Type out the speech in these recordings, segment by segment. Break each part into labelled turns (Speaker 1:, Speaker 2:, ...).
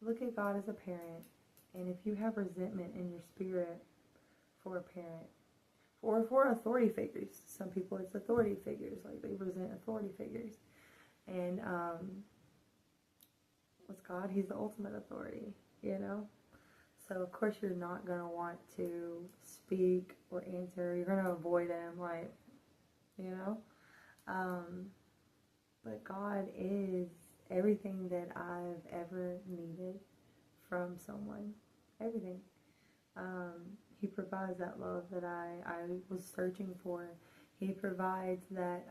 Speaker 1: Look at God as a parent, and if you have resentment in your spirit for a parent, or for authority figures, some people it's authority figures, like they resent authority figures, and with God, He's the ultimate authority, you know? So of course you're not going to want to speak or answer, you're going to avoid Him, like, you know? But God is everything that I've ever needed from someone. Everything. He provides that love that I was searching for. He provides that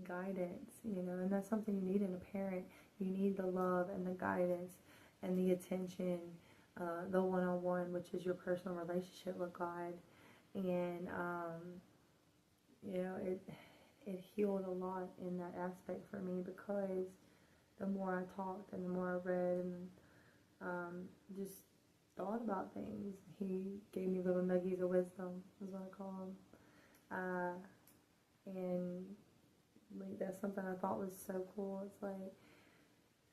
Speaker 1: guidance, you know, and that's something you need in a parent. You need the love and the guidance and the attention, the one-on-one, which is your personal relationship with God. And, you know, it healed a lot in that aspect for me, because the more I talked and the more I read and just thought about things, He gave me little nuggies of wisdom, is what I call them. And like, that's something I thought was so cool. It's like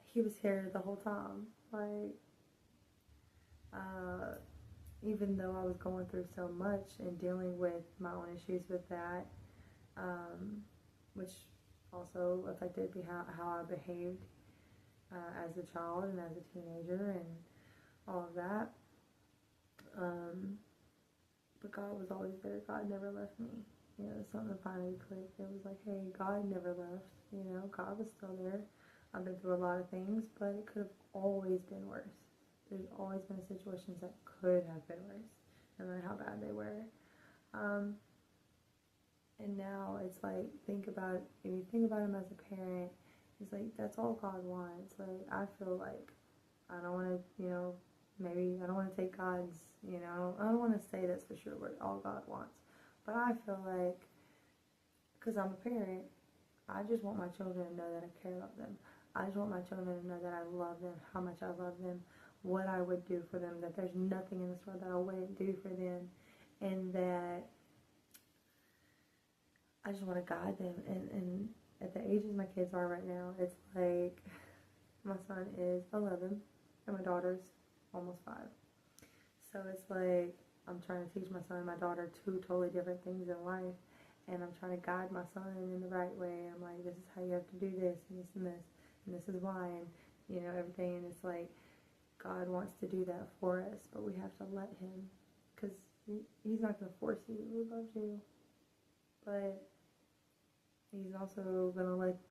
Speaker 1: He was here the whole time. Like, even though I was going through so much and dealing with my own issues with that, which also affected how I behaved as a child and as a teenager and all of that. But God was always there. God never left me. You know, something finally clicked. It was like, hey, God never left. You know, God was still there. I've been through a lot of things, but it could have always been worse. There's always been situations that could have been worse, no matter how bad they were. And now it's like, if you think about Him as a parent, it's like, that's all God wants. Like, I feel like I don't want to, you know, maybe I don't want to take God's, you know, I don't want to say that's for sure what all God wants. But I feel like, because I'm a parent, I just want my children to know that I care about them. I just want my children to know that I love them, how much I love them, what I would do for them, that there's nothing in this world that I wouldn't do for them, and that I just want to guide them. And at the ages my kids are right now, it's like, my son is 11 and my daughter's almost 5. So it's like, I'm trying to teach my son and my daughter 2 totally different things in life, and I'm trying to guide my son in the right way. I'm like, this is how you have to do this and this and this, and this is why, and you know, everything. And it's like, God wants to do that for us, but we have to let Him, because He's not going to force you. He loves you, but He's also going to let